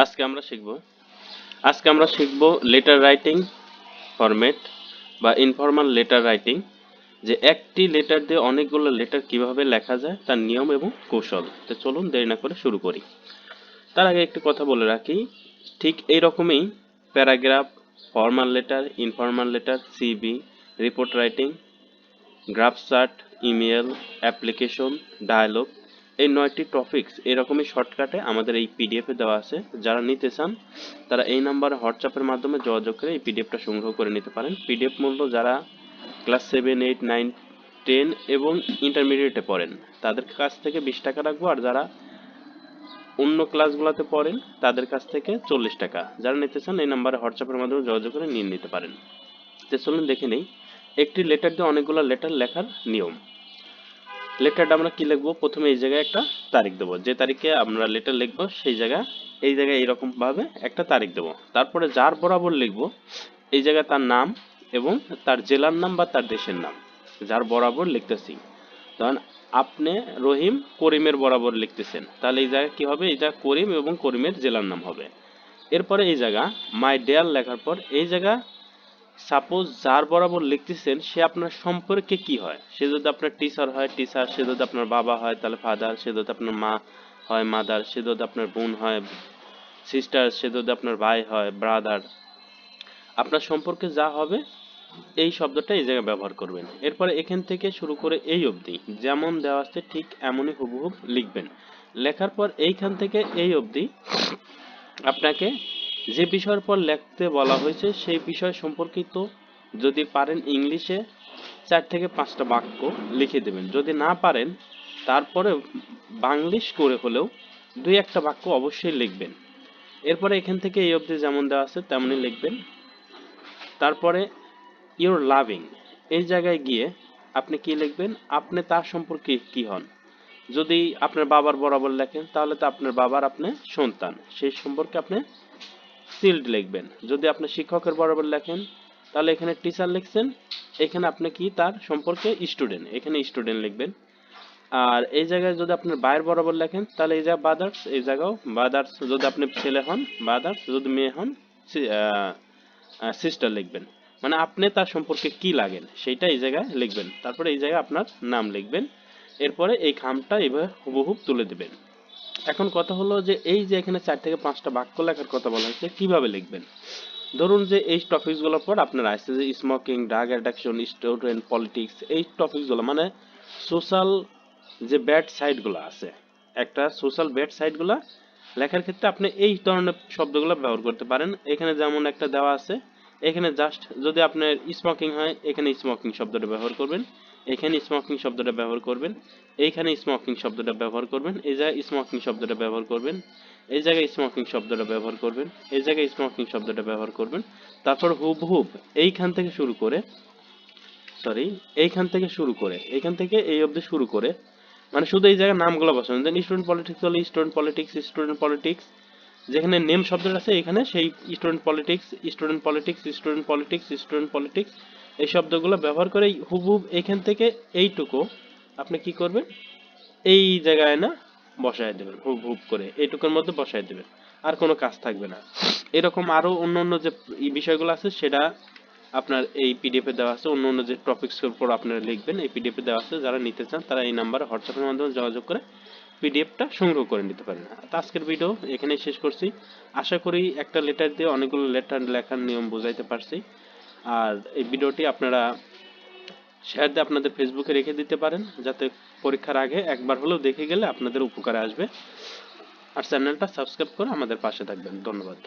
আজকে আমরা শিখব লেটার রাইটিং ফরম্যাট বা ইনফর্মাল লেটার রাইটিং, যে একটি লেটার দিয়ে অনেকগুলো লেটার কিভাবে লেখা যায় তার নিয়ম এবং কৌশল। তো চলুন দেরি না করে শুরু করি। তার আগে একটি কথা বলে রাখি, ঠিক এই রকমই paragraph, formal letter, informal letter, CV, report writing, graph chart, email, application, dialogue, এই 9টি টপিকস এরকমই শর্টকাটে আমাদের এই পিডিএফে দেওয়া আছে। যারা নিতে চান তারা এই নাম্বারে হোয়াটসঅ্যাপের মাধ্যমে যোগাযোগ করে এই পিডিএফটা সংগ্রহ করে নিতে পারেন। পিডিএফ মূল্য যারা ক্লাস 7, 8, 9, 10 এবং ইন্টারমিডিয়েটে পড়েন তাদের কাছ থেকে 20 টাকা রাখবো, আর যারা অন্য ক্লাসগুলোতে পড়েন তাদের কাছ থেকে 40 টাকা। যারা নিতে চান এই নাম্বারে হোয়াটসঅ্যাপের মাধ্যমে যোগাযোগ করে নিয়ে নিতে পারেন। তো চলুন দেখে নেই একটি লেটার দিয়ে অনেকগুলো লেটার লেখার নিয়ম। লেটারটা আমরা কি লিখবো? প্রথমে এই জায়গায় একটা তারিখ দেবো, যে তারিখে আমরা লেটার লিখবো সেই জায়গায় এই জায়গায় এইরকম ভাবে একটা তারিখ দেবো। তারপরে যার বরাবর লিখবো এই জায়গায় তার নাম এবং তার জেলার নাম বা তার দেশের নাম যার বরাবর লিখতেছি। ধরেন আপনি রহিম করিমের বরাবর লিখতেছেন, তাহলে এই জায়গায় কি হবে? এই জায়গা করিম এবং করিমের জেলার নাম হবে। এরপরে এই জায়গা মাই ডিয়ার লেখার পর এই জায়গা সাপোজ যার বরাবর লিখতেছেন সে আপনার সম্পর্কে কি হয়। সে যদি আপনার টিচার হয় টিচার, সে যদি আপনার বাবা হয় তাহলে ফাদার, সে যদি আপনার মা হয় মাদার, সে যদি আপনার বোন হয় সিস্টার, সে যদি আপনার ভাই হয় ব্রাদার। আপনার সম্পর্কে যা হবে এই শব্দটা এই জায়গায় ব্যবহার করবেন। এরপরে এখান থেকে শুরু করে এই অবধি যেমন দেওয়া আছে ঠিক এমনই হুবহুব লিখবেন। লেখার পর এইখান থেকে এই অবধি আপনাকে যে বিষয়ের পর লিখতে বলা হয়েছে সেই বিষয় সম্পর্কিত যদি পারেন ইংলিশে 4 থেকে 5টা বাক্য লিখে দেবেন। যদি না পারেন তারপরে বাংলিশ করে হলেও 2-1টা বাক্য অবশ্যই লিখবেন। এরপরে এখান থেকে এই অবধি যেমন দেওয়া আছে তেমনই লিখবেন। তারপরে ইউর লাভিং এই জায়গায় গিয়ে আপনি কি লিখবেন? আপনি তার সম্পর্কে কি হন। যদি আপনার বাবার বরাবর লেখেন তাহলে তো আপনার বাবার আপনি সন্তান, সেই সম্পর্কে আপনি চিল্ড লিখবেন। যদি আপনি শিক্ষকের বরাবর লেখেন তাহলে এখানে টিচার লিখছেন, এখানে আপনি কি তার সম্পর্কে স্টুডেন্ট, এখানে স্টুডেন্ট লিখবেন। আর এই জায়গায় যদি আপনার ভাইয়ের বরাবর লেখেন তাহলে এই জায়গায় ব্রাদার্স, এই জায়গাও ব্রাদার্স। যদি আপনি ছেলে হন ব্রাদার্স, যদি মেয়ে হন সিস্টার লিখবেন। মানে আপনি তার সম্পর্কে কি লাগেন সেইটা এই জায়গায় লিখবেন। তারপরে এই জায়গায় আপনার নাম লিখবেন। এরপরে এই খামটা এভাবে হুবহুব তুলে দিবেন। এখন কথা হলো যে এই যে এখানে 4 থেকে 5টা বাক্য লেখার কথা বলা হয়েছে কিভাবে লিখবেন। ধরুন যে এই টপিকসগুলোর পর আপনার আসছে যে smoking, drug addiction, student politics, এই টপিকসগুলো মানে সোশ্যাল যে ব্যাড সাইডগুলো আছে, একটা সোশ্যাল ব্যাড সাইডগুলো লেখার ক্ষেত্রে আপনি এই ধরনের শব্দগুলো ব্যবহার করতে পারেন। এখানে যেমন একটা দেওয়া আছে, এখানে জাস্ট যদি আপনার স্মোকিং হয় এখানে স্মোকিং শব্দটা ব্যবহার করবেন, এখানে স্মোকিং শব্দটা ব্যবহার করবেন, এইখানে স্মোকিং শব্দটা ব্যবহার করবেন, এই জায়গায় স্মোকিং শব্দটা ব্যবহার করবেন, এই জায়গায় স্মোকিং শব্দটা ব্যবহার করবেন, এই জায়গায় স্মোকিং শব্দটা ব্যবহার করবেন। তারপর হুবহুব এইখান থেকে শুরু করে এইখান থেকে এই অবধি শুরু করে মানে শুধু এই জায়গায় নামগুলো বসাবেন। দেন স্টুডেন্ট পলিটিক্স হলে স্টুডেন্ট পলিটিক্স, স্টুডেন্ট পলিটিক্স, যেখানে নেম শব্দটা আছে এখানে সেই student politics, student politics, student politics, student politics, এই শব্দগুলো ব্যবহার করে হুবহুব এখান থেকে এইটুকু আপনি কি করবেন? এই জায়গায় না বসায় দেবেন, হুবহুব করে এইটুকুর মধ্যে বসায় দেবেন, আর কোনো কাজ থাকবে না। এরকম আরো অন্য অন্য যে বিষয়গুলো আছে সেটা আপনার এই পিডিএফে দেওয়া আছে। অন্য অন্য যে টপিকসের উপর আপনারা লিখবেন এই পিডিএফে দেওয়া আছে। যারা নিতে চান তারা এই নাম্বারে হোয়াটসঅ্যাপের মাধ্যমে যোগাযোগ করে পিডিএফটা সংগ্রহ করে নিতে পারেন। তো আজকের ভিডিও এখানেই শেষ করছি। আশা করি একটা লেটার দিয়ে অনেকগুলো লেটার লেখার নিয়ম বোঝাইতে পারছি। আর এই ভিডিওটি আপনারা শেয়ার দিয়ে আপনাদের ফেসবুকে রেখে দিতে পারেন, যাতে পরীক্ষার আগে একবার হলেও দেখে গেলে আপনাদের উপকারে আসবে। আর চ্যানেলটা সাবস্ক্রাইব করে আমাদের পাশে থাকবেন। ধন্যবাদ।